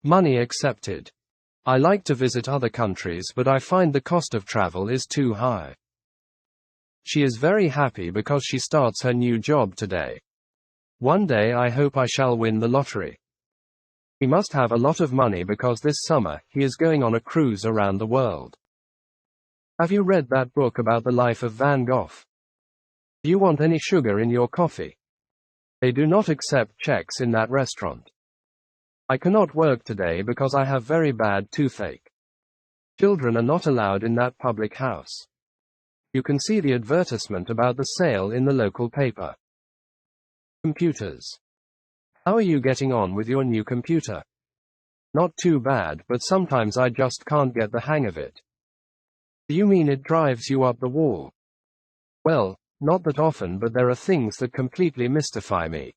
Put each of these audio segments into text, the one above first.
Money accepted. I like to visit other countries, but I find the cost of travel is too high. She is very happy because she starts her new job today. One day I hope I shall win the lottery. He must have a lot of money because this summer he is going on a cruise around the world. Have you read that book about the life of Van Gogh? Do you want any sugar in your coffee? They do not accept checks in that restaurant. I cannot work today because I have very bad toothache. Children are not allowed in that public house. You can see the advertisement about the sale in the local paper. Computers. How are you getting on with your new computer? Not too bad, but sometimes I just can't get the hang of it. Do you mean it drives you up the wall? Well, not that often, but there are things that completely mystify me.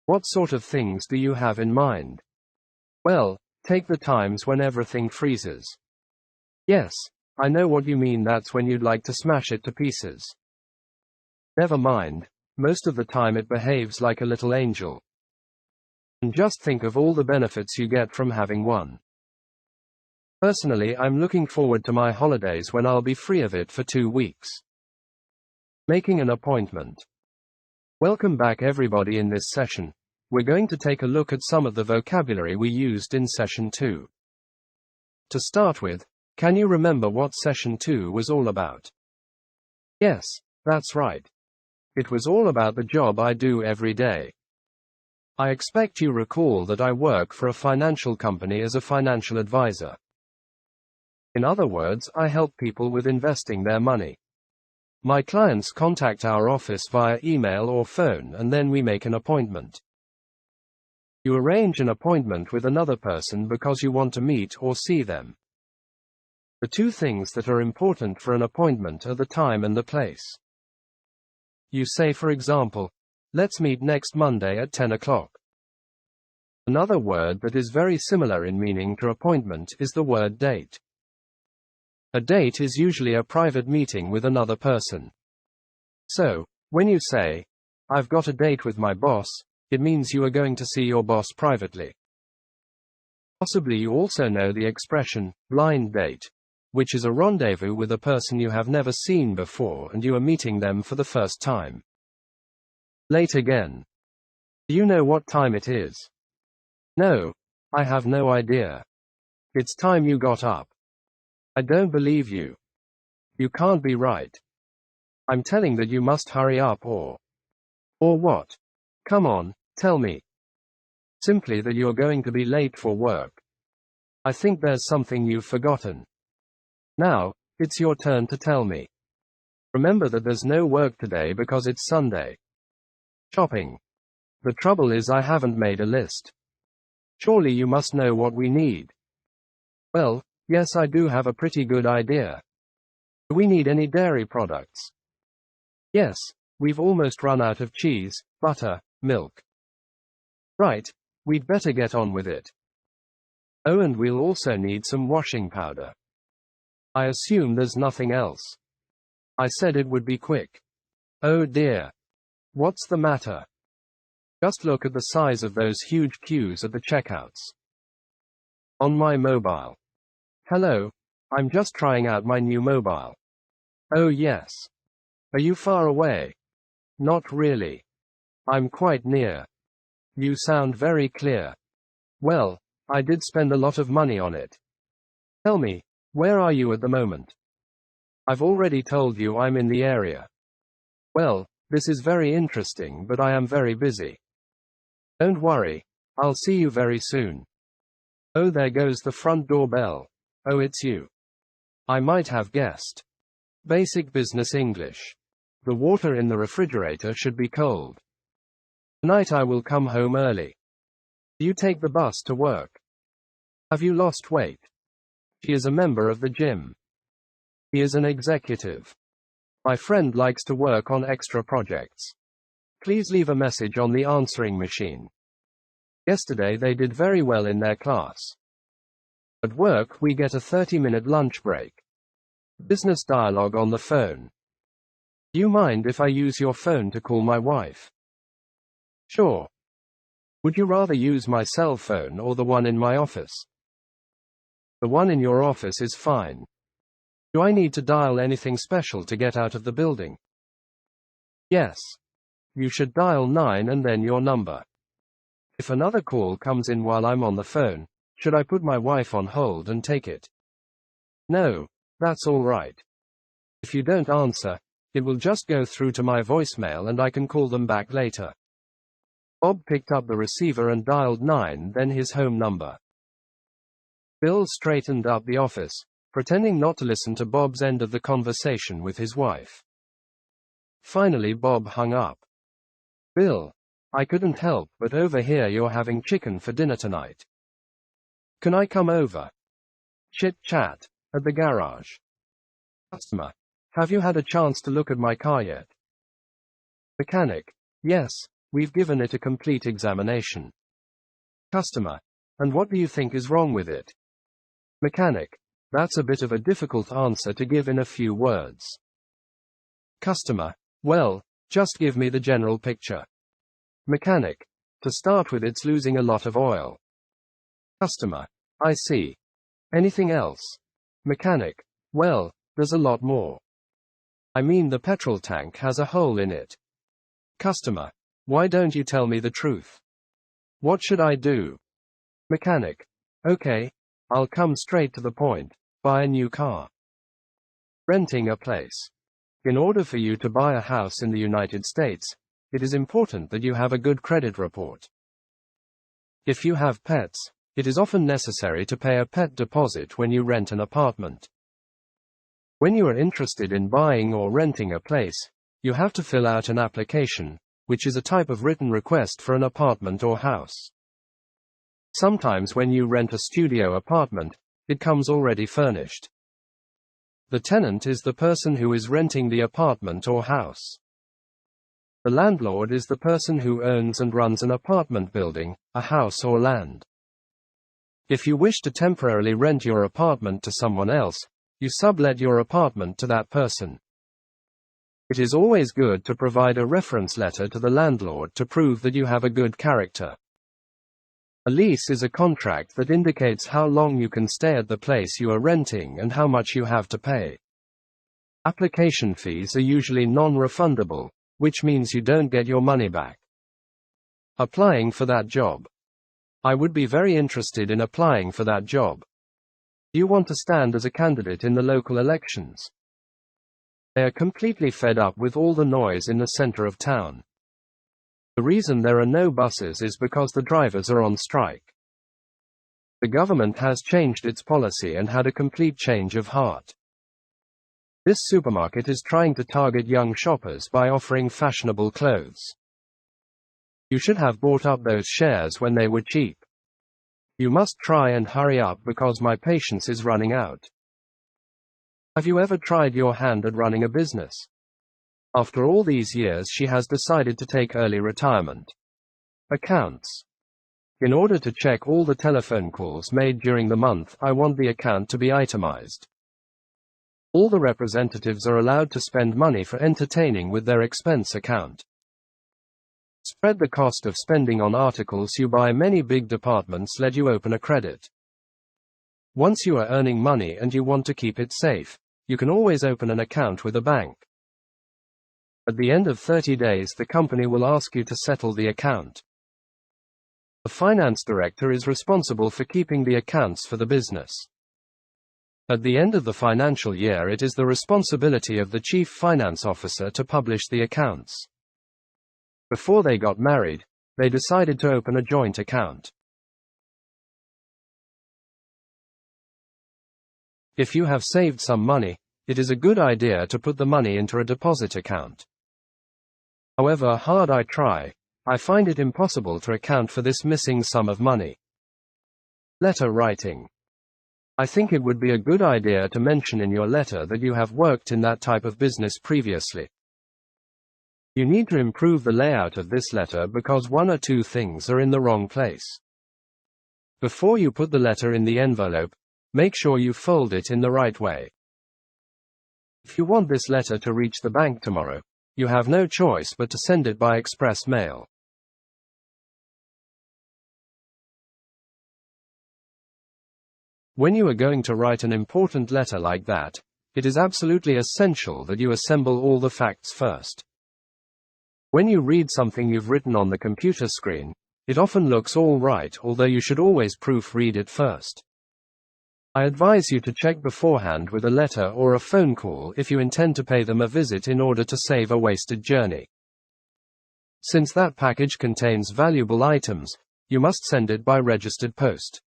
What sort of things do you have in mind? Well, take the times when everything freezes. Yes, I know what you mean. That's when you'd like to smash it to pieces. Never mind, most of the time it behaves like a little angel. And just think of all the benefits you get from having one. Personally, I'm looking forward to my holidays when I'll be free of it for 2 weeks. Making an appointment. Welcome back everybody. In this session, we're going to take a look at some of the vocabulary we used in session 2. To start with, can you remember what session 2 was all about? Yes, that's right. It was all about the job I do every day. I expect you recall that I work for a financial company as a financial advisor. In other words, I help people with investing their money. My clients contact our office via email or phone, and then we make an appointment. You arrange an appointment with another person because you want to meet or see them. The two things that are important for an appointment are the time and the place. You say, for example, let's meet next Monday at 10 o'clock. Another word that is very similar in meaning to appointment is the word date. A date is usually a private meeting with another person. So, when you say, I've got a date with my boss, it means you are going to see your boss privately. Possibly you also know the expression, blind date, which is a rendezvous with a person you have never seen before and you are meeting them for the first time. Late again. Do you know what time it is? No, I have no idea. It's time you got up. I don't believe you. You can't be right. I'm telling that you must hurry up or what? Come on, tell me. Simply that you're going to be late for work. I think there's something you've forgotten. Now, it's your turn to tell me. Remember that there's no work today because it's Sunday. Shopping. The trouble is I haven't made a list. Surely you must know what we need. Well, yes, I do have a pretty good idea. Do we need any dairy products? Yes, we've almost run out of cheese, butter, milk. Right, we'd better get on with it. Oh, and we'll also need some washing powder. I assume there's nothing else. I said it would be quick. Oh dear. What's the matter? Just look at the size of those huge queues at the checkouts. On my mobile. Hello, I'm just trying out my new mobile. Oh yes. Are you far away? Not really. I'm quite near. You sound very clear. Well, I did spend a lot of money on it. Tell me, where are you at the moment? I've already told you I'm in the area. Well, this is very interesting, but I am very busy. Don't worry, I'll see you very soon. Oh, there goes the front door bell. Oh, it's you. I might have guessed. Basic business English. The water in the refrigerator should be cold. Tonight I will come home early. Do you take the bus to work? Have you lost weight? She is a member of the gym. He is an executive. My friend likes to work on extra projects. Please leave a message on the answering machine. Yesterday they did very well in their class. At work we get a 30-minute lunch break. Business dialogue on the phone. Do you mind if I use your phone to call my wife? Sure. Would you rather use my cell phone or the one in my office? The one in your office is fine. Do I need to dial anything special to get out of the building? Yes. You should dial 9 and then your number. If another call comes in while I'm on the phone, should I put my wife on hold and take it? No, that's all right. If you don't answer, it will just go through to my voicemail and I can call them back later. Bob picked up the receiver and dialed 9, then his home number. Bill straightened up the office, pretending not to listen to Bob's end of the conversation with his wife. Finally, Bob hung up. Bill, I couldn't help but overhear you're having chicken for dinner tonight. Can I come over? Chit-chat at the garage. Customer, have you had a chance to look at my car yet? Mechanic, yes, we've given it a complete examination. Customer, and what do you think is wrong with it? Mechanic, that's a bit of a difficult answer to give in a few words. Customer, well, just give me the general picture. Mechanic, to start with, it's losing a lot of oil. Customer, I see. Anything else? Mechanic, well, there's a lot more. I mean, the petrol tank has a hole in it. Customer, why don't you tell me the truth? What should I do? Mechanic, okay, I'll come straight to the point. Buy a new car. Renting a place. In order for you to buy a house in the United States, it is important that you have a good credit report. If you have pets, it is often necessary to pay a pet deposit when you rent an apartment. When you are interested in buying or renting a place, you have to fill out an application, which is a type of written request for an apartment or house. Sometimes when you rent a studio apartment, it comes already furnished. The tenant is the person who is renting the apartment or house. The landlord is the person who owns and runs an apartment building, a house or land. If you wish to temporarily rent your apartment to someone else, you sublet your apartment to that person. It is always good to provide a reference letter to the landlord to prove that you have a good character. A lease is a contract that indicates how long you can stay at the place you are renting and how much you have to pay. Application fees are usually non-refundable, which means you don't get your money back. Applying for that job. I would be very interested in applying for that job. Do you want to stand as a candidate in the local elections? They are completely fed up with all the noise in the center of town. The reason there are no buses is because the drivers are on strike. The government has changed its policy and had a complete change of heart. This supermarket is trying to target young shoppers by offering fashionable clothes. You should have bought up those shares when they were cheap. You must try and hurry up because my patience is running out. Have you ever tried your hand at running a business? After all these years, she has decided to take early retirement. Accounts. In order to check all the telephone calls made during the month, I want the account to be itemized. All the representatives are allowed to spend money for entertaining with their expense account. Spread the cost of spending on articles you buy. Many big departments let you open a credit. Once you are earning money and you want to keep it safe, you can always open an account with a bank. At the end of 30 days, the company will ask you to settle the account. The finance director is responsible for keeping the accounts for the business. At the end of the financial year, it is the responsibility of the chief finance officer to publish the accounts. Before they got married, they decided to open a joint account. If you have saved some money, it is a good idea to put the money into a deposit account. However hard I try, I find it impossible to account for this missing sum of money. Letter writing. I think it would be a good idea to mention in your letter that you have worked in that type of business previously. You need to improve the layout of this letter because one or two things are in the wrong place. Before you put the letter in the envelope, make sure you fold it in the right way. If you want this letter to reach the bank tomorrow, you have no choice but to send it by express mail. When you are going to write an important letter like that, it is absolutely essential that you assemble all the facts first. When you read something you've written on the computer screen, it often looks all right, although you should always proofread it first. I advise you to check beforehand with a letter or a phone call if you intend to pay them a visit in order to save a wasted journey. Since that package contains valuable items, you must send it by registered post.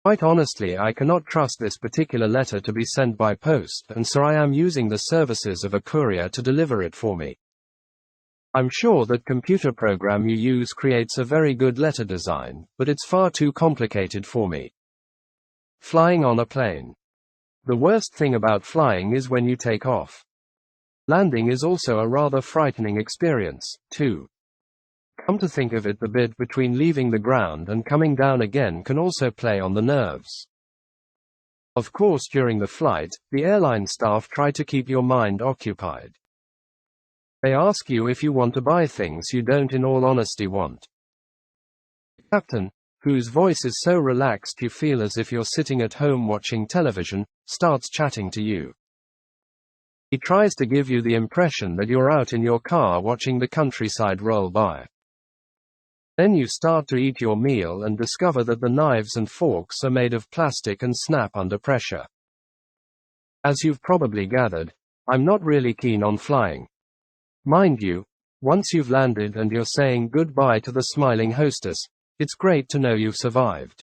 Quite honestly, I cannot trust this particular letter to be sent by post, and so I am using the services of a courier to deliver it for me. I'm sure that computer program you use creates a very good letter design, but it's far too complicated for me. Flying on a plane. The worst thing about flying is when you take off. Landing is also a rather frightening experience, too. Come to think of it, the bit between leaving the ground and coming down again can also play on the nerves. Of course, during the flight, the airline staff try to keep your mind occupied. They ask you if you want to buy things you don't in all honesty want. The captain, whose voice is so relaxed you feel as if you're sitting at home watching television, starts chatting to you. He tries to give you the impression that you're out in your car watching the countryside roll by. Then you start to eat your meal and discover that the knives and forks are made of plastic and snap under pressure. As you've probably gathered, I'm not really keen on flying. Mind you, once you've landed and you're saying goodbye to the smiling hostess, it's great to know you've survived.